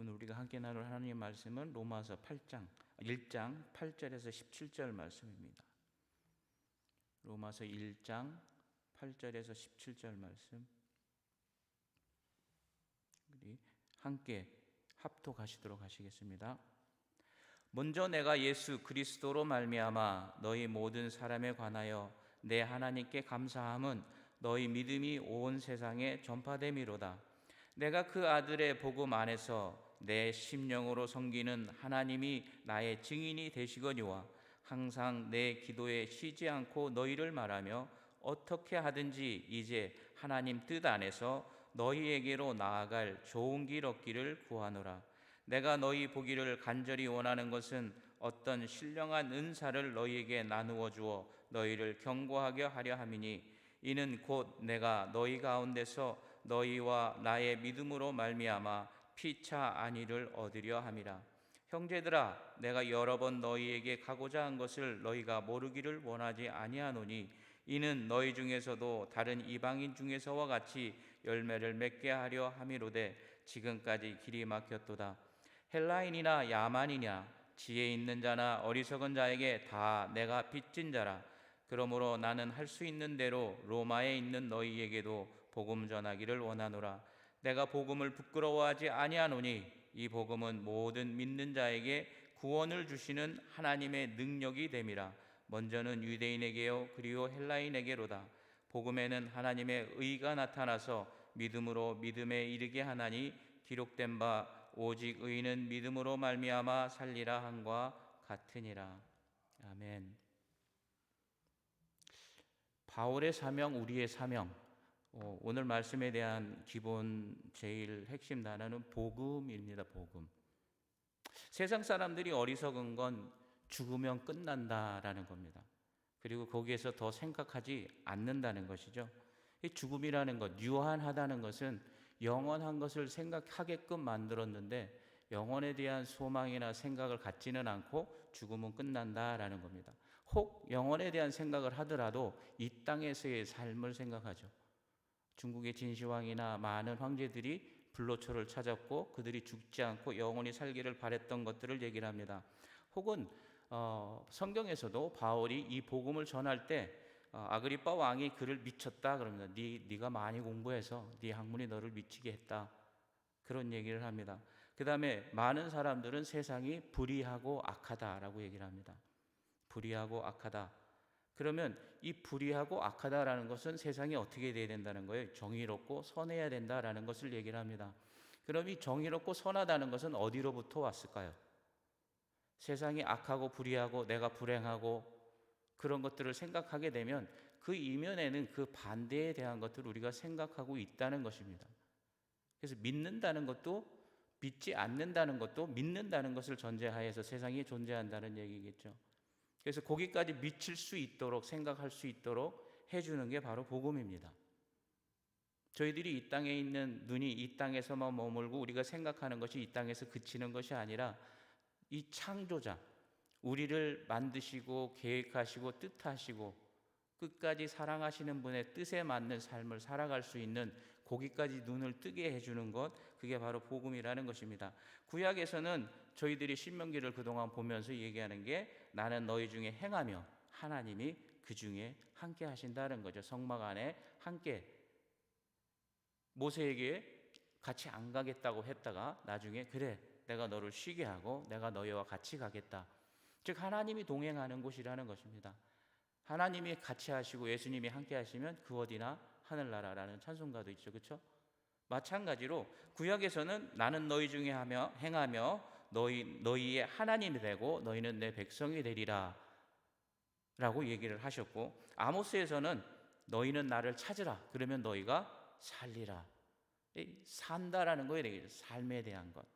오늘 우리가 함께 나눌 하나님의 말씀은 로마서 1장 8절에서 17절 말씀입니다. 로마서 1장 8절에서 17절 말씀, 우리 함께 합독하시도록 하시겠습니다. 먼저 내가 예수 그리스도로 말미암아 너희 모든 사람에 관하여 내 하나님께 감사함은 너희 믿음이 온 세상에 전파됨이로다. 내가 그 아들의 복음 안에서 내 심령으로 섬기는 하나님이 나의 증인이 되시거니와 항상 내 기도에 쉬지 않고 너희를 말하며 어떻게 하든지 이제 하나님 뜻 안에서 너희에게로 나아갈 좋은 길 얻기를 구하노라. 내가 너희 보기를 간절히 원하는 것은 어떤 신령한 은사를 너희에게 나누어 주어 너희를 경고하게 하려 함이니 이는 곧 내가 너희 가운데서 너희와 나의 믿음으로 말미암아 피차 안위를 얻으려 함이라. 형제들아, 내가 여러 번 너희에게 가고자 한 것을 너희가 모르기를 원하지 아니하노니 이는 너희 중에서도 다른 이방인 중에서와 같이 열매를 맺게 하려 함이로되 지금까지 길이 막혔도다. 헬라인이나 야만이냐 지혜 있는 자나 어리석은 자에게 다 내가 빚진 자라. 그러므로 나는 할 수 있는 대로 로마에 있는 너희에게도 복음 전하기를 원하노라. 내가 복음을 부끄러워하지 아니하노니 이 복음은 모든 믿는 자에게 구원을 주시는 하나님의 능력이 됨이라. 먼저는 유대인에게요 그리고 헬라인에게로다. 복음에는 하나님의 의가 나타나서 믿음으로 믿음에 이르게 하나니 기록된 바 오직 의인은 믿음으로 말미암아 살리라 함과 같으니라. 아멘. 바울의 사명, 우리의 사명. 오늘 말씀에 대한 기본 제일 핵심 단어는 복음입니다. 복음. 세상 사람들이 어리석은 건 죽으면 끝난다라는 겁니다. 그리고 거기에서 더 생각하지 않는다는 것이죠. 이 죽음이라는 것, 유한하다는 것은 영원한 것을 생각하게끔 만들었는데 영원에 대한 소망이나 생각을 갖지는 않고 죽으면 끝난다라는 겁니다. 혹 영원에 대한 생각을 하더라도 이 땅에서의 삶을 생각하죠. 중국의 진시황이나 많은 황제들이 불로초를 찾았고 그들이 죽지 않고 영원히 살기를 바랬던 것들을 얘기를 합니다. 혹은 성경에서도 바울이 이 복음을 전할 때 아그리빠 왕이 그를 미쳤다 그럽니다. 네가 많이 공부해서 네 학문이 너를 미치게 했다. 그런 얘기를 합니다. 그 다음에 많은 사람들은 세상이 불의하고 악하다라고 얘기를 합니다. 불의하고 악하다. 그러면 이 불의하고 악하다라는 것은 세상이 어떻게 돼야 된다는 거예요? 정의롭고 선해야 된다라는 것을 얘기를 합니다. 그럼 이 정의롭고 선하다는 것은 어디로부터 왔을까요? 세상이 악하고 불의하고 내가 불행하고 그런 것들을 생각하게 되면 그 이면에는 그 반대에 대한 것들을 우리가 생각하고 있다는 것입니다. 그래서 믿는다는 것도 믿지 않는다는 것도 믿는다는 것을 전제하에서 세상이 존재한다는 얘기겠죠. 그래서 거기까지 미칠 수 있도록 생각할 수 있도록 해주는 게 바로 복음입니다. 저희들이 이 땅에 있는 눈이 이 땅에서만 머물고 우리가 생각하는 것이 이 땅에서 그치는 것이 아니라 이 창조자, 우리를 만드시고 계획하시고 뜻하시고 끝까지 사랑하시는 분의 뜻에 맞는 삶을 살아갈 수 있는 거기까지 눈을 뜨게 해주는 것, 그게 바로 복음이라는 것입니다. 구약에서는 저희들이 신명기를 그동안 보면서 얘기하는 게 나는 너희 중에 행하며 하나님이 그 중에 함께 하신다는 거죠. 성막 안에 함께 모세에게 같이 안 가겠다고 했다가 나중에 그래 내가 너를 쉬게 하고 내가 너희와 같이 가겠다. 즉 하나님이 동행하는 곳이라는 것입니다. 하나님이 같이 하시고 예수님이 함께 하시면 그 어디나 하늘나라라는 찬송가도 있죠. 그렇죠? 마찬가지로 구약에서는 나는 너희 중에 행하며 너희의 하나님이 되고 너희는 내 백성이 되리라 라고 얘기를 하셨고, 아모스에서는 너희는 나를 찾으라 그러면 너희가 살리라. 산다라는 거에 삶에 대한 것.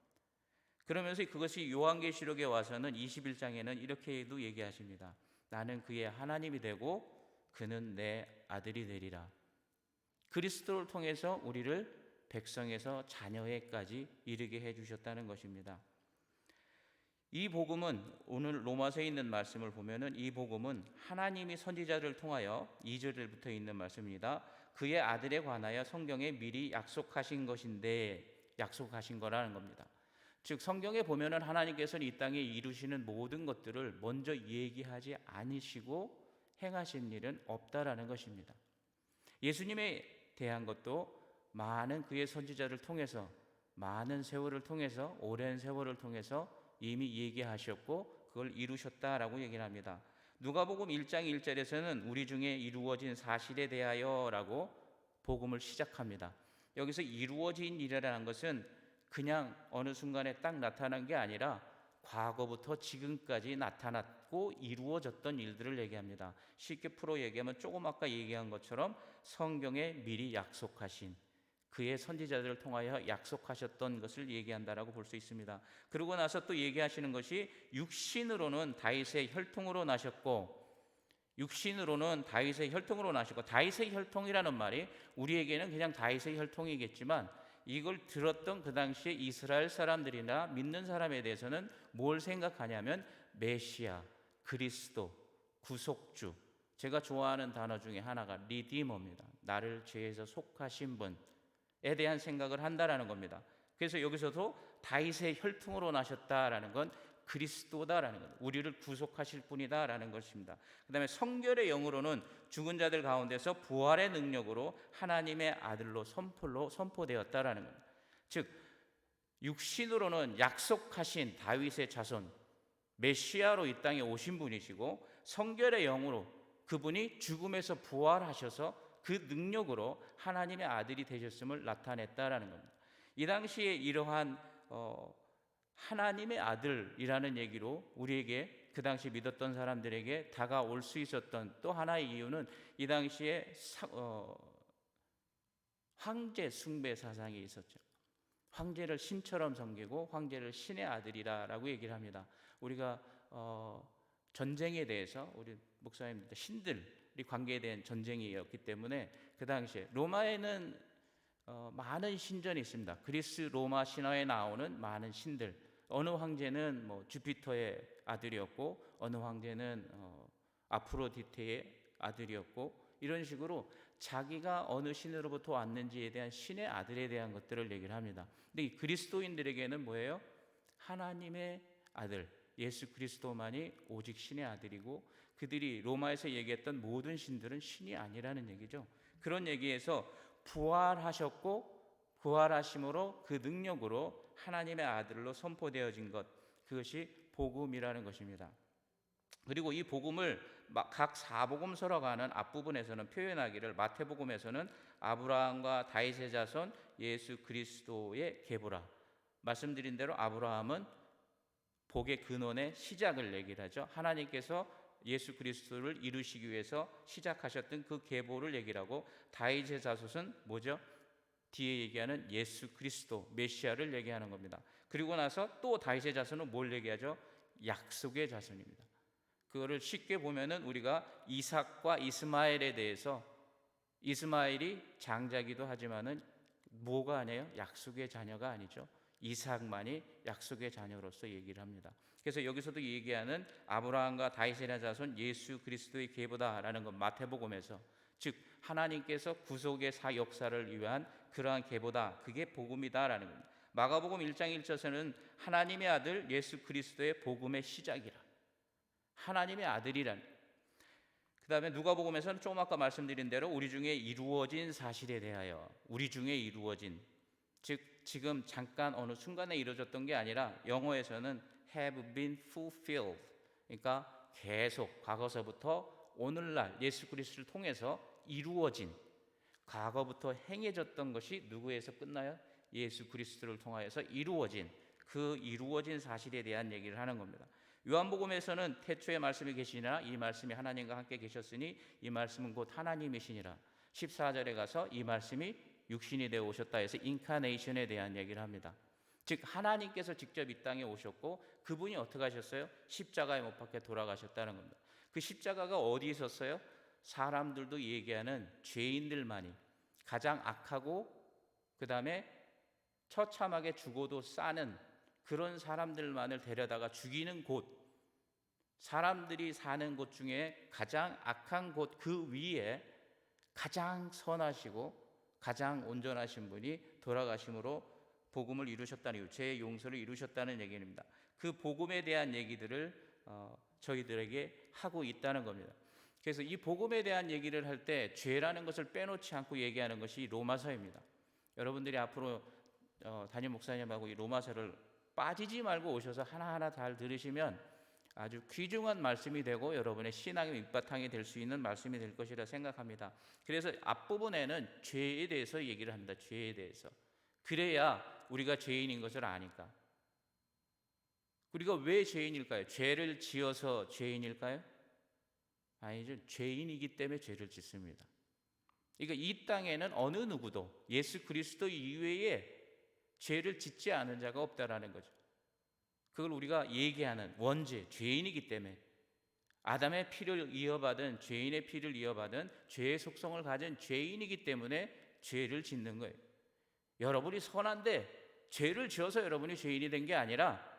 그러면서 그것이 요한계시록에 와서는 21장에는 이렇게도 얘기하십니다. 나는 그의 하나님이 되고 그는 내 아들이 되리라. 그리스도를 통해서 우리를 백성에서 자녀에까지 이르게 해주셨다는 것입니다. 이 복음은 오늘 로마서에 있는 말씀을 보면은 이 복음은 하나님이 선지자를 통하여 2절부터 있는 말씀입니다. 그의 아들에 관하여 성경에 미리 약속하신 것인데 약속하신 거라는 겁니다. 즉 성경에 보면은 하나님께서는 이 땅에 이루시는 모든 것들을 먼저 얘기하지 않으시고 행하신 일은 없다라는 것입니다. 예수님에 대한 것도 많은 그의 선지자를 통해서, 많은 세월을 통해서, 오랜 세월을 통해서 이미 얘기하셨고 그걸 이루셨다라고 얘기를 합니다. 누가복음 1장 1절에서는 우리 중에 이루어진 사실에 대하여라고 복음을 시작합니다. 여기서 이루어진 일이라는 것은 그냥 어느 순간에 딱 나타난 게 아니라 과거부터 지금까지 나타났고 이루어졌던 일들을 얘기합니다. 쉽게 풀어 얘기하면 조금 아까 얘기한 것처럼 성경에 미리 약속하신, 그의 선지자들을 통하여 약속하셨던 것을 얘기한다라고 볼 수 있습니다. 그러고 나서 또 얘기하시는 것이 육신으로는 다윗의 혈통으로 나셨고, 육신으로는 다윗의 혈통으로 나셨고, 다윗의 혈통이라는 말이 우리에게는 그냥 다윗의 혈통이겠지만 이걸 들었던 그 당시에 이스라엘 사람들이나 믿는 사람에 대해서는 뭘 생각하냐면 메시아, 그리스도, 구속주. 제가 좋아하는 단어 중에 하나가 리디머입니다. 나를 죄에서 속하신 분에 대한 생각을 한다라는 겁니다. 그래서 여기서도 다윗의 혈통으로 나셨다라는 건 그리스도다라는 것, 우리를 구속하실 분이다라는 것입니다. 그 다음에 성결의 영으로는 죽은 자들 가운데서 부활의 능력으로 하나님의 아들로 선포되었다라는 겁니다. 즉 육신으로는 약속하신 다윗의 자손 메시아로 이 땅에 오신 분이시고, 성결의 영으로 그분이 죽음에서 부활하셔서 그 능력으로 하나님의 아들이 되셨음을 나타냈다라는 겁니다. 이 당시에 이러한 하나님의 아들이라는 얘기로 우리에게 그 당시 믿었던 사람들에게 다가올 수 있었던 또 하나의 이유는 이 당시에 황제 숭배 사상이 있었죠. 황제를 신처럼 섬기고 황제를 신의 아들이라고 얘기를 합니다. 우리가 전쟁에 대해서 우리 목사님들 신들이 관계에 대한 전쟁이었기 때문에 그 당시에 로마에는 많은 신전이 있습니다. 그리스 로마 신화에 나오는 많은 신들, 어느 황제는 주피터의 아들이었고 어느 황제는 아프로디테의 아들이었고, 이런 식으로 자기가 어느 신으로부터 왔는지에 대한 신의 아들에 대한 것들을 얘기를 합니다. 근데 이 그리스도인들에게는 뭐예요? 하나님의 아들 예수 그리스도만이 오직 신의 아들이고, 그들이 로마에서 얘기했던 모든 신들은 신이 아니라는 얘기죠. 그런 얘기에서 부활하셨고 부활하심으로 그 능력으로 하나님의 아들로 선포되어진 것, 그것이 복음이라는 것입니다. 그리고 이 복음을 각 사복음서로 가는 앞부분에서는 표현하기를, 마태복음에서는 아브라함과 다윗의 자손 예수 그리스도의 계보라, 말씀드린 대로 아브라함은 복의 근원의 시작을 얘기를 하죠. 하나님께서 예수 그리스도를 이루시기 위해서 시작하셨던 그 계보를 얘기를 하고, 다윗의 자손은 뭐죠? 뒤에 얘기하는 예수 그리스도 메시아를 얘기하는 겁니다. 그리고 나서 또 다윗의 자손은 뭘 얘기하죠? 약속의 자손입니다. 그거를 쉽게 보면은 우리가 이삭과 이스마엘에 대해서, 이스마엘이 장자기도 하지만은 뭐가 아니에요? 약속의 자녀가 아니죠. 이삭만이 약속의 자녀로서 얘기를 합니다. 그래서 여기서도 얘기하는 아브라함과 다윗의 자손 예수 그리스도의 계보다라는 건 마태복음에서, 즉 하나님께서 구속의 역사를 위한 그러한 계보다, 그게 복음이다라는 겁니다. 마가복음 1장 1절에서는 하나님의 아들 예수 그리스도의 복음의 시작이라, 하나님의 아들이란. 그 다음에 누가복음에서는 조금 아까 말씀드린 대로 우리 중에 이루어진 사실에 대하여, 우리 중에 이루어진, 즉 지금 잠깐 어느 순간에 이루어졌던 게 아니라 영어에서는 have been fulfilled, 그러니까 계속 과거서부터 오늘날 예수 그리스도를 통해서 이루어진, 과거부터 행해졌던 것이 누구에서 끝나요? 예수 그리스도를 통하여서 이루어진, 그 이루어진 사실에 대한 얘기를 하는 겁니다. 요한복음에서는 태초에 말씀이 계시니라, 이 말씀이 하나님과 함께 계셨으니 이 말씀은 곧 하나님이시니라. 14절에 가서 이 말씀이 육신이 되어 오셨다 해서 인카네이션에 대한 얘기를 합니다. 즉 하나님께서 직접 이 땅에 오셨고, 그분이 어떻게 하셨어요? 십자가에 못 박혀 돌아가셨다는 겁니다. 그 십자가가 어디 있었어요? 사람들도 얘기하는 죄인들만이, 가장 악하고 그 다음에 처참하게 죽어도 싸는 그런 사람들만을 데려다가 죽이는 곳, 사람들이 사는 곳 중에 가장 악한 곳, 그 위에 가장 선하시고 가장 온전하신 분이 돌아가심으로 복음을 이루셨다는 이유, 죄의 용서를 이루셨다는 얘기입니다. 그 복음에 대한 얘기들을 저희들에게 하고 있다는 겁니다. 그래서 이 복음에 대한 얘기를 할 때 죄라는 것을 빼놓지 않고 얘기하는 것이 로마서입니다. 여러분들이 앞으로 담임 목사님하고 이 로마서를 빠지지 말고 오셔서 하나하나 잘 들으시면 아주 귀중한 말씀이 되고 여러분의 신앙의 밑바탕이 될 수 있는 말씀이 될 것이라 생각합니다. 그래서 앞부분에는 죄에 대해서 얘기를 합니다. 죄에 대해서. 그래야 우리가 죄인인 것을 아니까. 우리가 왜 죄인일까요? 죄를 지어서 죄인일까요? 아니죠. 죄인이기 때문에 죄를 짓습니다. 그러니까 이 땅에는 어느 누구도 예수 그리스도 이외에 죄를 짓지 않은 자가 없다라는 거죠. 그걸 우리가 얘기하는 원죄, 죄인이기 때문에 아담의 피를 이어받은 죄인의 피를 이어받은 죄의 속성을 가진 죄인이기 때문에 죄를 짓는 거예요. 여러분이 선한데 죄를 지어서 여러분이 죄인이 된 게 아니라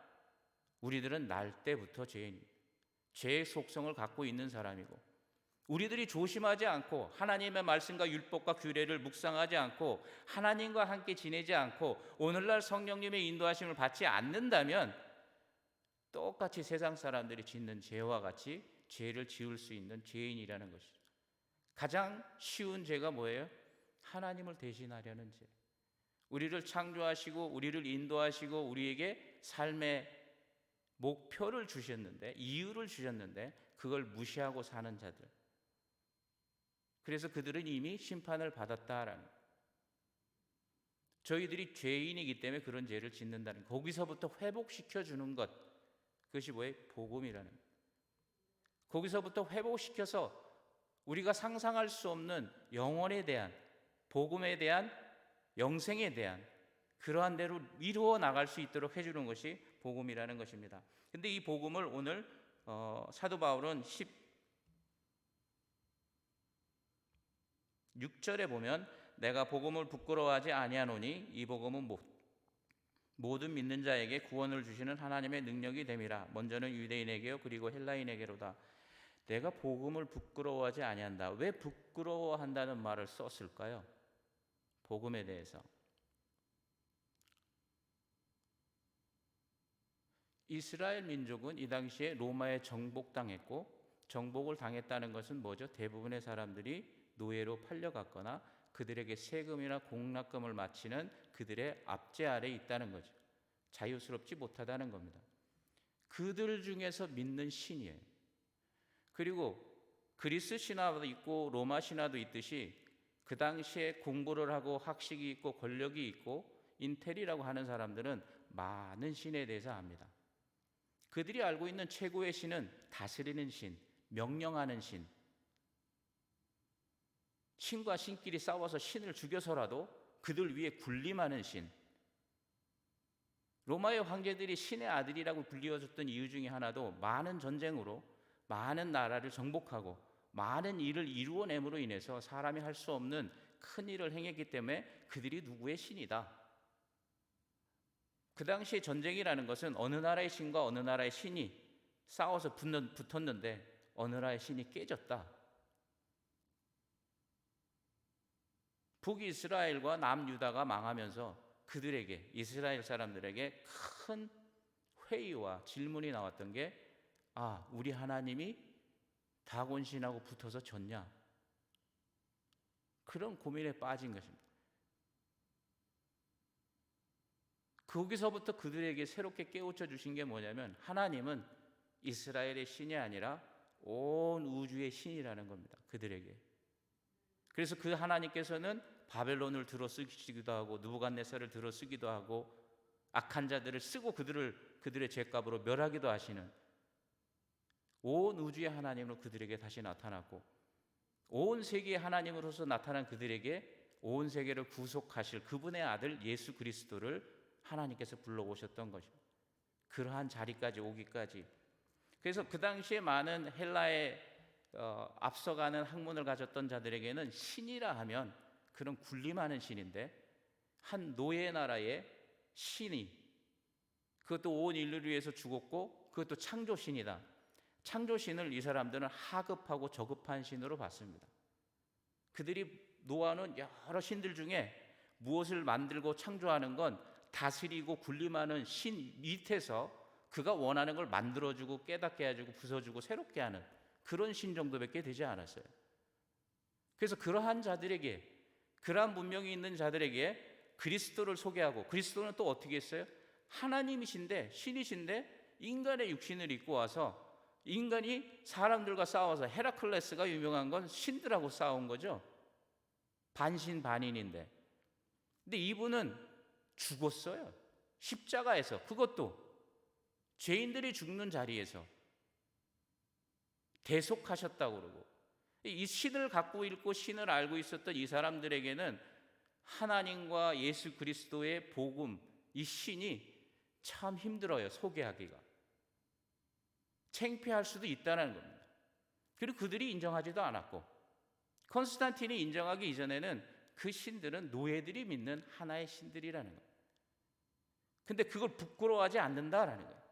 우리들은 날 때부터 죄인입니다. 죄의 속성을 갖고 있는 사람이고 우리들이 조심하지 않고 하나님의 말씀과 율법과 규례를 묵상하지 않고 하나님과 함께 지내지 않고 오늘날 성령님의 인도하심을 받지 않는다면 똑같이 세상 사람들이 짓는 죄와 같이 죄를 지을 수 있는 죄인이라는 것이죠. 가장 쉬운 죄가 뭐예요? 하나님을 대신하려는 죄. 우리를 창조하시고 우리를 인도하시고 우리에게 삶의 목표를 주셨는데 이유를 주셨는데 그걸 무시하고 사는 자들. 그래서 그들은 이미 심판을 받았다라는 거예요. 저희들이 죄인이기 때문에 그런 죄를 짓는다는 거예요. 거기서부터 회복시켜주는 것, 그것이 뭐예요? 복음이라는 거예요. 거기서부터 회복시켜서 우리가 상상할 수 없는 영혼에 대한, 복음에 대한, 영생에 대한 그러한 대로 이루어 나갈 수 있도록 해주는 것이 복음이라는 것입니다. 근데 이 복음을 오늘 사도 바울은 16절에 보면 내가 복음을 부끄러워하지 아니하노니 이 복음은 모든 믿는 자에게 구원을 주시는 하나님의 능력이 됨이라. 먼저는 유대인에게요 그리고 헬라인에게로다. 내가 복음을 부끄러워하지 아니한다. 왜 부끄러워한다는 말을 썼을까요? 복음에 대해서. 이스라엘 민족은 이 당시에 로마에 정복당했고 정복을 당했다는 것은 뭐죠? 대부분의 사람들이 노예로 팔려갔거나 그들에게 세금이나 공납금을 마치는 그들의 압제 아래에 있다는 거죠. 자유스럽지 못하다는 겁니다. 그들 중에서 믿는 신이에요. 그리고 그리스 신화도 있고 로마 신화도 있듯이 그 당시에 공부를 하고 학식이 있고 권력이 있고 인텔이라고 하는 사람들은 많은 신에 대해서 압니다. 그들이 알고 있는 최고의 신은 다스리는 신, 명령하는 신, 신과 신끼리 싸워서 신을 죽여서라도 그들 위에 군림하는 신. 로마의 황제들이 신의 아들이라고 불리워졌던 이유 중에 하나도 많은 전쟁으로 많은 나라를 정복하고 많은 일을 이루어냄으로 인해서 사람이 할 수 없는 큰 일을 행했기 때문에 그들이 누구의 신이다. 그 당시에 전쟁이라는 것은 어느 나라의 신과 어느 나라의 신이 싸워서 붙었는데 어느 나라의 신이 깨졌다. 북이스라엘과 남유다가 망하면서 그들에게, 이스라엘 사람들에게 큰 회의와 질문이 나왔던 게 우리 하나님이 다곤신하고 붙어서 졌냐? 그런 고민에 빠진 것입니다. 거기서부터 그들에게 새롭게 깨우쳐 주신 게 뭐냐면 하나님은 이스라엘의 신이 아니라 온 우주의 신이라는 겁니다. 그들에게. 그래서 그 하나님께서는 바벨론을 들어 쓰기도 하고 느부갓네살을 들어 쓰기도 하고 악한 자들을 쓰고 그들의 죄값으로 멸하기도 하시는 온 우주의 하나님으로 그들에게 다시 나타났고 온 세계의 하나님으로서 나타난 그들에게 온 세계를 구속하실 그분의 아들 예수 그리스도를 하나님께서 불러오셨던 것입니다. 그러한 자리까지 오기까지. 그래서 그 당시에 많은 헬라의 앞서가는 학문을 가졌던 자들에게는 신이라 하면 그런 군림하는 신인데 한 노예 나라의 신이 그것도 온 인류를 위해서 죽었고 그것도 창조신이다. 창조신을 이 사람들은 하급하고 저급한 신으로 봤습니다. 그들이 노하는 여러 신들 중에 무엇을 만들고 창조하는 건 다스리고 군림하는 신 밑에서 그가 원하는 걸 만들어주고 깨닫게 해주고 부숴주고 새롭게 하는 그런 신 정도밖에 되지 않았어요. 그래서 그러한 자들에게, 그러한 문명이 있는 자들에게 그리스도를 소개하고, 그리스도는 또 어떻게 했어요? 하나님이신데, 신이신데 인간의 육신을 입고 와서 인간이 사람들과 싸워서, 헤라클레스가 유명한 건 신들하고 싸운 거죠. 반신반인인데. 근데 이분은 죽었어요. 십자가에서. 그것도 죄인들이 죽는 자리에서 대속하셨다고 그러고, 이 신을 갖고 있고 신을 알고 있었던 이 사람들에게는 하나님과 예수 그리스도의 복음, 이 신이 참 힘들어요, 소개하기가. 창피할 수도 있다는 겁니다. 그리고 그들이 인정하지도 않았고, 콘스탄틴이 인정하기 이전에는 그 신들은 노예들이 믿는 하나의 신들이라는 거예요. 근데 그걸 부끄러워하지 않는다라는 거예요.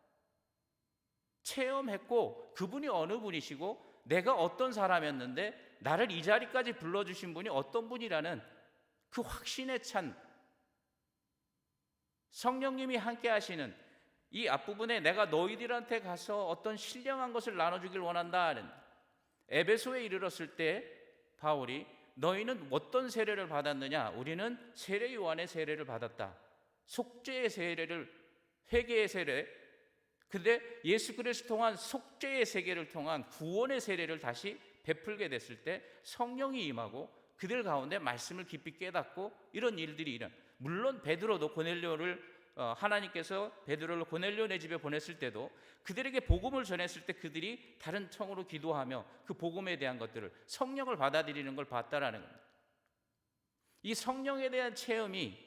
체험했고 그분이 어느 분이시고 내가 어떤 사람이었는데 나를 이 자리까지 불러주신 분이 어떤 분이라는 그 확신에 찬, 성령님이 함께 하시는 이 앞부분에 내가 너희들한테 가서 어떤 신령한 것을 나눠주길 원한다. 에베소에 이르렀을 때 바울이 너희는 어떤 세례를 받았느냐? 우리는 세례 요한의 세례를 받았다. 속죄의 세례를, 회개의 세례. 근데 예수 그리스도 통한 속죄의 세계를 통한 구원의 세례를 다시 베풀게 됐을 때 성령이 임하고 그들 가운데 말씀을 깊이 깨닫고 이런 일들이 일어나. 물론 베드로도 고넬료를 하나님께서 베드로를 고넬료네 집에 보냈을 때도 그들에게 복음을 전했을 때 그들이 다른 ton으로 기도하며 그 복음에 대한 것들을, 성령을 받아들이는 걸 봤다라는 겁니다. 이 성령에 대한 체험이,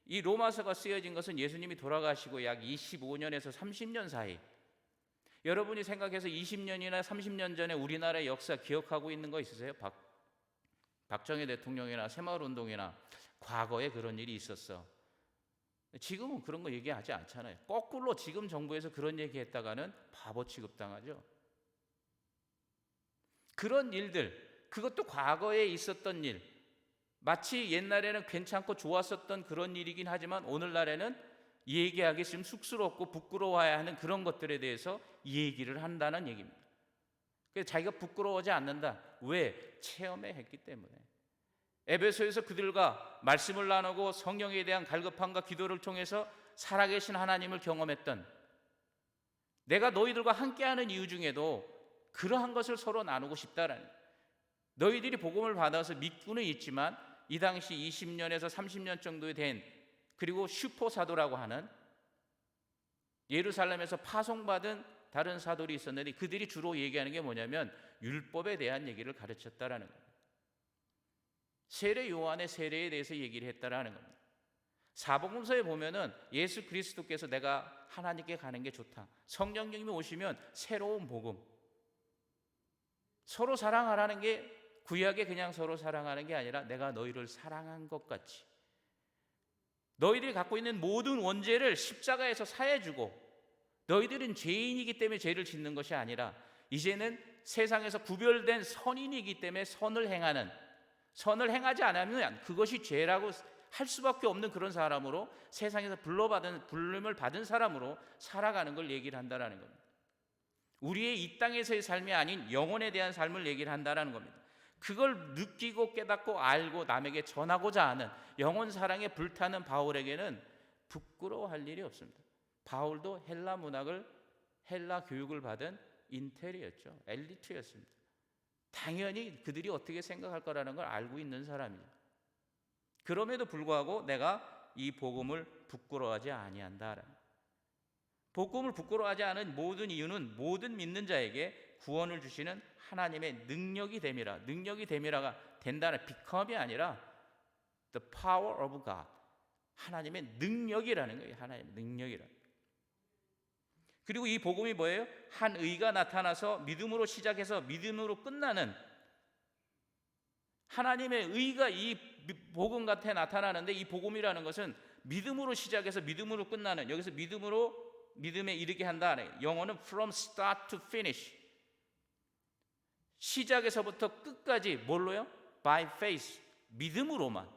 이 로마서가 쓰여진 것은 예수님이 돌아가시고 약 25년에서 30년 사이, 여러분이 생각해서 20년이나 30년 전에 우리나라의 역사 기억하고 있는 거 있으세요? 박정희 대통령이나 새마을운동이나 과거에 그런 일이 있었어. 지금은 그런 거 얘기하지 않잖아요. 거꾸로 지금 정부에서 그런 얘기했다가는 바보 취급당하죠. 그런 일들, 그것도 과거에 있었던 일, 마치 옛날에는 괜찮고 좋았었던 그런 일이긴 하지만 오늘날에는 얘기하기 좀 쑥스럽고 부끄러워야 하는 그런 것들에 대해서 얘기를 한다는 얘기입니다. 그래서 자기가 부끄러워하지 않는다. 왜? 체험에 했기 때문에. 에베소에서 그들과 말씀을 나누고 성령에 대한 갈급함과 기도를 통해서 살아계신 하나님을 경험했던, 내가 너희들과 함께하는 이유 중에도 그러한 것을 서로 나누고 싶다라는, 너희들이 복음을 받아서 믿고는 있지만 이 당시 20년에서 30년 정도 된, 그리고 슈퍼사도라고 하는 예루살렘에서 파송받은 다른 사도들이 있었는데 그들이 주로 얘기하는 게 뭐냐면 율법에 대한 얘기를 가르쳤다라는 겁니다. 세례 요한의 세례에 대해서 얘기를 했다라는 겁니다. 사복음서에 보면은 예수 그리스도께서 내가 하나님께 가는 게 좋다, 성령님이 오시면 새로운 복음, 서로 사랑하라는 게 구약에 그냥 서로 사랑하는 게 아니라 내가 너희를 사랑한 것 같이 너희들이 갖고 있는 모든 원죄를 십자가에서 사해주고, 너희들은 죄인이기 때문에 죄를 짓는 것이 아니라 이제는 세상에서 구별된 선인이기 때문에 선을 행하는, 선을 행하지 않으면 그것이 죄라고 할 수밖에 없는 그런 사람으로, 세상에서 부름을 받은 사람으로 살아가는 걸 얘기를 한다는 겁니다. 우리의 이 땅에서의 삶이 아닌 영혼에 대한 삶을 얘기를 한다는 겁니다. 그걸 느끼고 깨닫고 알고 남에게 전하고자 하는 영혼 사랑에 불타는 바울에게는 부끄러워할 일이 없습니다. 바울도 헬라 문학을, 헬라 교육을 받은 인텔이었죠. 엘리트였습니다. 당연히 그들이 어떻게 생각할 거라는 걸 알고 있는 사람이죠. 그럼에도 불구하고 내가 이 복음을 부끄러워하지 아니한다. 복음을 부끄러워하지 않은 모든 이유는 모든 믿는 자에게 구원을 주시는 하나님의 능력이 됨이라. 능력이 됨이라가 된다는, become이 아니라 the power of God, 하나님의 능력이라는 거예요. 하나님의 능력이라. 그리고 이 복음이 뭐예요? 한 의가 나타나서 믿음으로 시작해서 믿음으로 끝나는, 하나님의 의가 이 복음 같아 나타나는데, 이 복음이라는 것은 믿음으로 시작해서 믿음으로 끝나는, 여기서 믿음에 이르게 한다. 영어는 from start to finish, 시작에서부터 끝까지 뭘로요? by faith, 믿음으로만.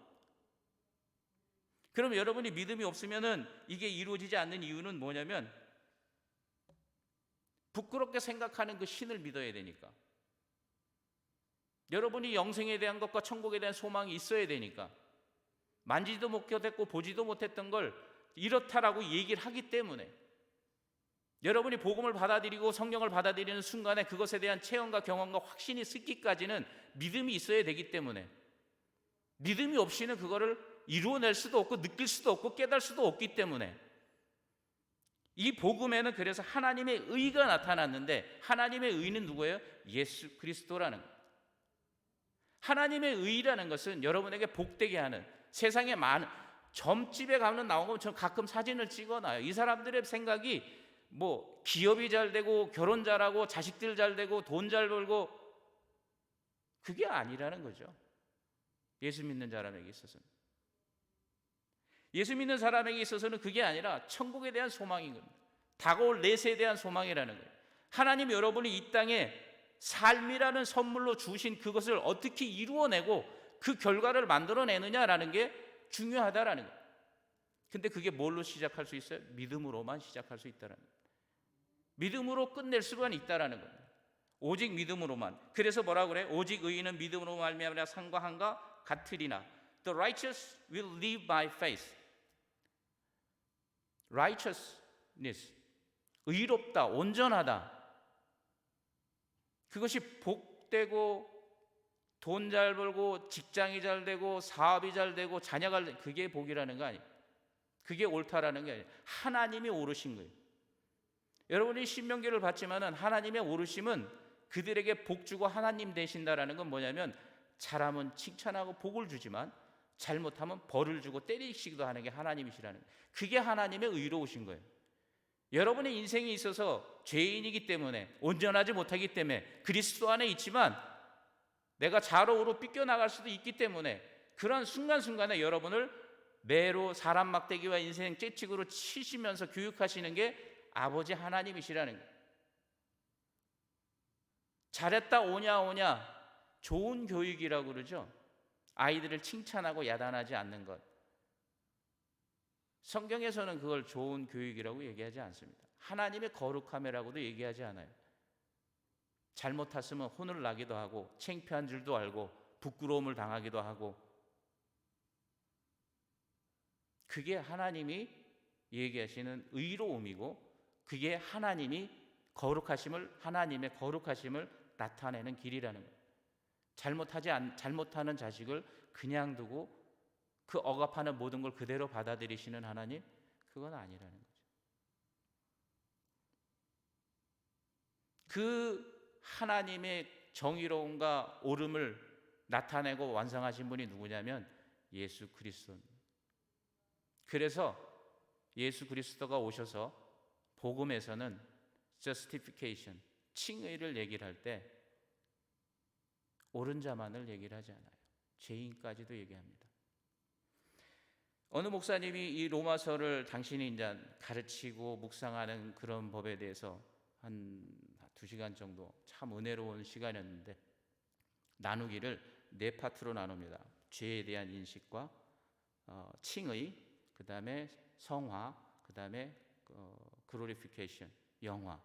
그럼 여러분이 믿음이 없으면은 이게 이루어지지 않는 이유는 뭐냐면 부끄럽게 생각하는 그 신을 믿어야 되니까. 여러분이 영생에 대한 것과 천국에 대한 소망이 있어야 되니까. 만지도 못했고 보지도 못했던 걸 이렇다라고 얘기를 하기 때문에, 여러분이 복음을 받아들이고 성령을 받아들이는 순간에 그것에 대한 체험과 경험과 확신이 있기까지는 믿음이 있어야 되기 때문에, 믿음이 없이는 그거를 이루어낼 수도 없고 느낄 수도 없고 깨달을 수도 없기 때문에, 이 복음에는 그래서 하나님의 의가 나타났는데, 하나님의 의는 누구예요? 예수 그리스도라는 거예요. 하나님의 의라는 것은 여러분에게 복되게 하는, 세상에 많은 점집에 가면 나오면 저는 가끔 사진을 찍어놔요. 이 사람들의 생각이 뭐 기업이 잘 되고 결혼 잘하고 자식들 잘 되고 돈 잘 벌고, 그게 아니라는 거죠. 예수 믿는 사람에게 있어서는, 예수 믿는 사람에게 있어서는 그게 아니라 천국에 대한 소망인 겁니다. 다가올 내세에 대한 소망이라는 거예요. 하나님 여러분이 이 땅에 삶이라는 선물로 주신 그것을 어떻게 이루어내고 그 결과를 만들어내느냐라는 게 중요하다라는 거예요. 근데 그게 뭘로 시작할 수 있어요? 믿음으로만 시작할 수 있다라는 거예요. 믿음으로 끝낼 수만 있다라는 겁니다. 오직 믿음으로만. 그래서 뭐라고 그래요? 오직 의인은 믿음으로 말미암아 산과 한과 같으리나. The righteous will live by faith. righteousness, 의롭다, 온전하다. 그것이 복되고 돈 잘 벌고 직장이 잘 되고 사업이 잘 되고 자녀가 잘 되고, 그게 복이라는 거 아니에요. 그게 옳다라는 게 아니에요. 하나님이 오르신 거예요. 여러분이 신명기를 봤지만은 하나님의 오르심은 그들에게 복 주고 하나님 되신다라는 건 뭐냐면, 잘하면 칭찬하고 복을 주지만 잘못하면 벌을 주고 때리시기도 하는 게 하나님이시라는 거예요. 그게 하나님의 의로우신 거예요. 여러분의 인생에 있어서 죄인이기 때문에, 온전하지 못하기 때문에, 그리스도 안에 있지만 내가 좌로우로 삐껴나갈 수도 있기 때문에, 그런 순간순간에 여러분을 매로 사람 막대기와 인생 채찍으로 치시면서 교육하시는 게 아버지 하나님이시라는 거예요. 잘했다 오냐 오냐, 좋은 교육이라고 그러죠. 아이들을 칭찬하고 야단하지 않는 것. 성경에서는 그걸 좋은 교육이라고 얘기하지 않습니다. 하나님의 거룩함이라고도 얘기하지 않아요. 잘못했으면 혼을 나기도 하고 창피한 줄도 알고 부끄러움을 당하기도 하고, 그게 하나님이 얘기하시는 의로움이고, 그게 하나님이 하나님의 거룩하심을 나타내는 길이라는 거예요. 잘못하는 자식을 그냥 두고 그 억압하는 모든 걸 그대로 받아들이시는 하나님, 그건 아니라는 거죠. 그 하나님의 정의로움과 옳음을 나타내고 완성하신 분이 누구냐면 예수 그리스도입니다. 그래서 예수 그리스도가 오셔서 복음에서는 justification, 칭의를 얘기를 할 때 옳은 자만을 얘기를 하지 않아요. 죄인까지도 얘기합니다. 어느 목사님이 이 로마서를 당신이 이제 가르치고 묵상하는 그런 법에 대해서 한 2시간 정도, 참 은혜로운 시간이었는데, 나누기를 4파트로 나눕니다. 죄에 대한 인식과 칭의, 그 다음에 성화, 그 다음에 글로리피케이션, 영화.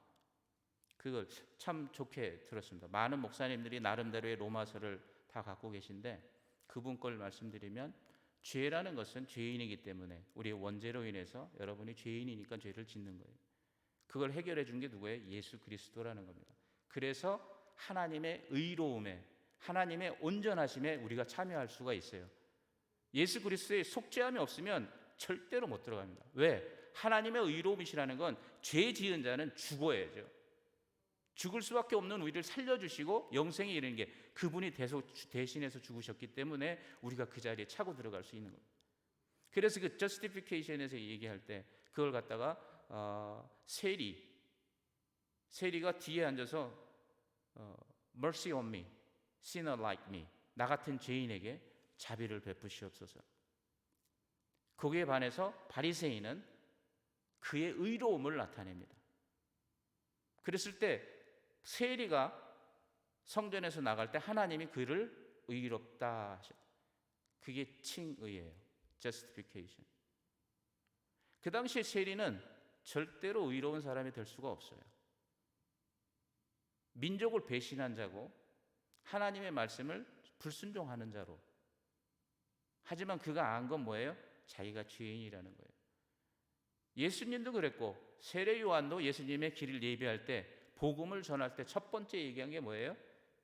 그걸 참 좋게 들었습니다. 많은 목사님들이 나름대로의 로마서를 다 갖고 계신데, 그분 걸 말씀드리면, 죄라는 것은 죄인이기 때문에 우리의 원죄로 인해서 여러분이 죄인이니까 죄를 짓는 거예요. 그걸 해결해 준 게 누구예요? 예수 그리스도라는 겁니다. 그래서 하나님의 의로움에, 하나님의 온전하심에 우리가 참여할 수가 있어요. 예수 그리스도의 속죄함이 없으면 절대로 못 들어갑니다. 왜? 하나님의 의로움이시라는 건 죄 지은 자는 죽어야죠. 죽을 수밖에 없는 우리를 살려주시고 영생에 이르는 게 그분이 대신해서 죽으셨기 때문에 우리가 그 자리에 차고 들어갈 수 있는 겁니다. 그래서 그 justification에서 얘기할 때 그걸 갖다가 세리가 뒤에 앉아서 mercy on me, sinner like me, 나 같은 죄인에게 자비를 베푸시옵소서. 거기에 반해서 바리새인은 그의 의로움을 나타냅니다. 그랬을 때 세리가 성전에서 나갈 때 하나님이 그를 의롭다 하셨다. 그게 칭의예요. justification. 그 당시에 세리는 절대로 의로운 사람이 될 수가 없어요. 민족을 배신한 자고 하나님의 말씀을 불순종하는 자로. 하지만 그가 안 건 뭐예요? 자기가 죄인이라는 거예요. 예수님도 그랬고 세례 요한도 예수님의 길을 예비할 때 복음을 전할 때 첫 번째 얘기한 게 뭐예요?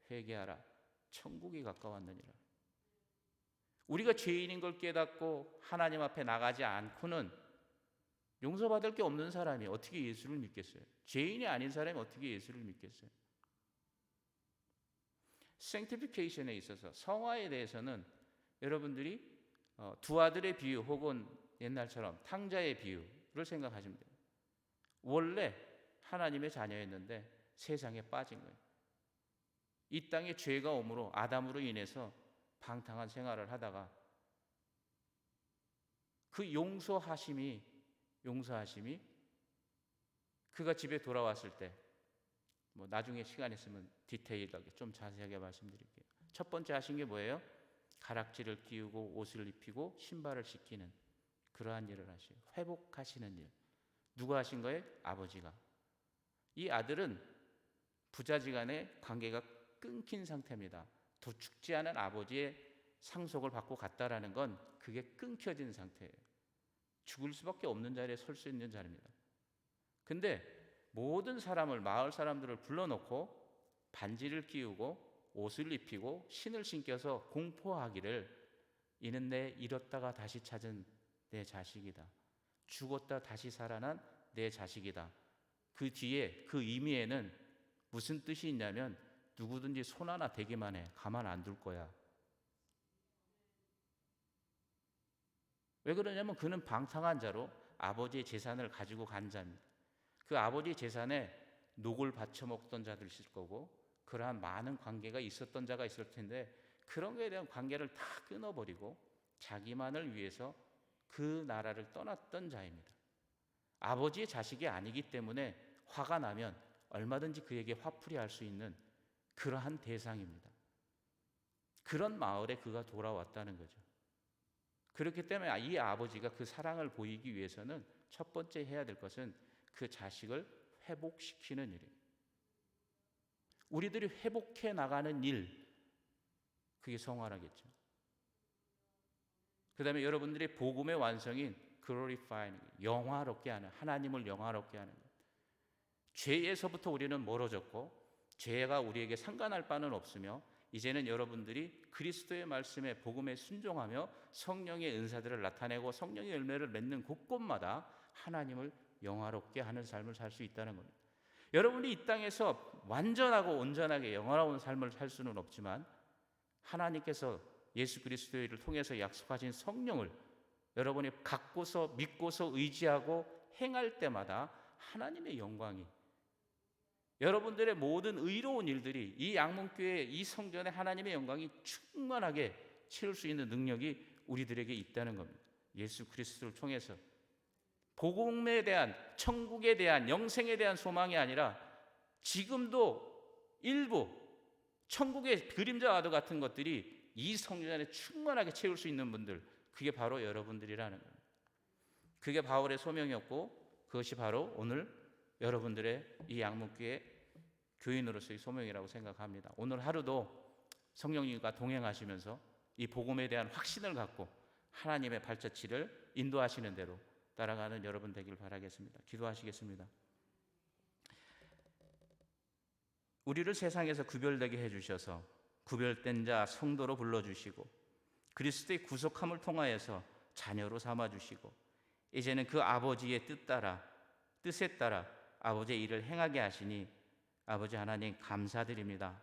회개하라. 천국이 가까웠느니라. 우리가 죄인인 걸 깨닫고 하나님 앞에 나가지 않고는 용서받을 게 없는 사람이 어떻게 예수를 믿겠어요? 죄인이 아닌 사람이 어떻게 예수를 믿겠어요? sanctification에 있어서 성화에 대해서는 여러분들이 두 아들의 비유 혹은 옛날처럼 탕자의 비유를 생각하시면 돼요. 원래 하나님의 자녀였는데 세상에 빠진 거예요. 이 땅에 죄가 오므로 아담으로 인해서 방탕한 생활을 하다가 그 용서하심이 그가 집에 돌아왔을 때 뭐 나중에 시간 있으면 디테일하게 좀 자세하게 말씀드릴게요. 첫 번째 하신 게 뭐예요? 가락지를 끼우고 옷을 입히고 신발을 씻기는 그러한 일을 하셔요. 회복하시는 일. 누가 하신 거예요? 아버지가. 이 아들은 부자지간의 관계가 끊긴 상태입니다. 더 죽지 않은 아버지의 상속을 받고 갔다라는 건 그게 끊겨진 상태예요. 죽을 수밖에 없는 자리에 설 수 있는 자리입니다. 근데 모든 사람을, 마을 사람들을 불러놓고 반지를 끼우고 옷을 입히고 신을 신겨서 공포하기를 이는 내 잃었다가 다시 찾은 내 자식이다. 죽었다 다시 살아난 내 자식이다. 그 뒤에 그 의미에는 무슨 뜻이 있냐면 누구든지 손 하나 대기만 해. 가만 안 둘 거야. 왜 그러냐면 그는 방탕한 자로 아버지의 재산을 가지고 간 자입니다. 그 아버지 재산에 녹을 바쳐 먹던 자들 있을 거고 그러한 많은 관계가 있었던 자가 있을 텐데 그런 거에 대한 관계를 다 끊어버리고 자기만을 위해서 그 나라를 떠났던 자입니다. 아버지의 자식이 아니기 때문에 화가 나면 얼마든지 그에게 화풀이할 수 있는 그러한 대상입니다. 그런 마을에 그가 돌아왔다는 거죠. 그렇기 때문에 이 아버지가 그 사랑을 보이기 위해서는 첫 번째 해야 될 것은 그 자식을 회복시키는 일이에요. 우리들이 회복해 나가는 일, 그게 성화라겠죠. 그 다음에 여러분들이 복음의 완성인 glorifying, 영화롭게 하는, 하나님을 영화롭게 하는 것. 죄에서부터 우리는 멀어졌고 죄가 우리에게 상관할 바는 없으며 이제는 여러분들이 그리스도의 말씀에 복음에 순종하며 성령의 은사들을 나타내고 성령의 열매를 맺는 곳곳마다 하나님을 영화롭게 하는 삶을 살 수 있다는 겁니다. 여러분이 이 땅에서 완전하고 온전하게 영화로운 삶을 살 수는 없지만 하나님께서 예수 그리스도를 통해서 약속하신 성령을 여러분이 갖고서 믿고서 의지하고 행할 때마다 하나님의 영광이 여러분들의 모든 의로운 일들이 이 양문교회 이 성전에 하나님의 영광이 충만하게 채울 수 있는 능력이 우리들에게 있다는 겁니다. 예수 그리스도를 통해서 복음에 대한, 천국에 대한, 영생에 대한 소망이 아니라 지금도 일부 천국의 그림자와도 같은 것들이 이 성전에 충만하게 채울 수 있는 분들, 그게 바로 여러분들이라는 겁니다. 그게 바울의 소명이었고 그것이 바로 오늘 여러분들의 이 양문교회 교인으로서의 소명이라고 생각합니다. 오늘 하루도 성령님과 동행하시면서 이 복음에 대한 확신을 갖고 하나님의 발자취를 인도하시는 대로 따라가는 여러분 되길 바라겠습니다. 기도하시겠습니다. 우리를 세상에서 구별되게 해주셔서 구별된 자 성도로 불러주시고 그리스도의 구속함을 통하여서 자녀로 삼아주시고 이제는 그 아버지의 뜻에 따라 아버지의 일을 행하게 하시니 아버지 하나님 감사드립니다.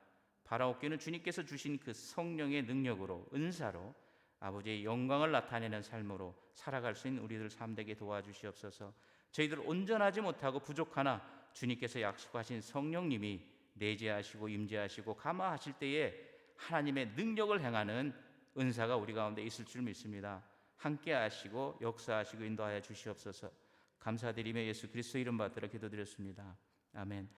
바라옵기는 주님께서 주신 그 성령의 능력으로 은사로 아버지의 영광을 나타내는 삶으로 살아갈 수 있는 우리들 삶 되게 도와주시옵소서. 저희들 온전하지 못하고 부족하나 주님께서 약속하신 성령님이 내재하시고 임재하시고 감화하실 때에 하나님의 능력을 행하는 은사가 우리 가운데 있을 줄 믿습니다. 함께 하시고 역사하시고 인도하여 주시옵소서. 감사드리며 예수 그리스도 이름 받들어 기도드렸습니다. 아멘.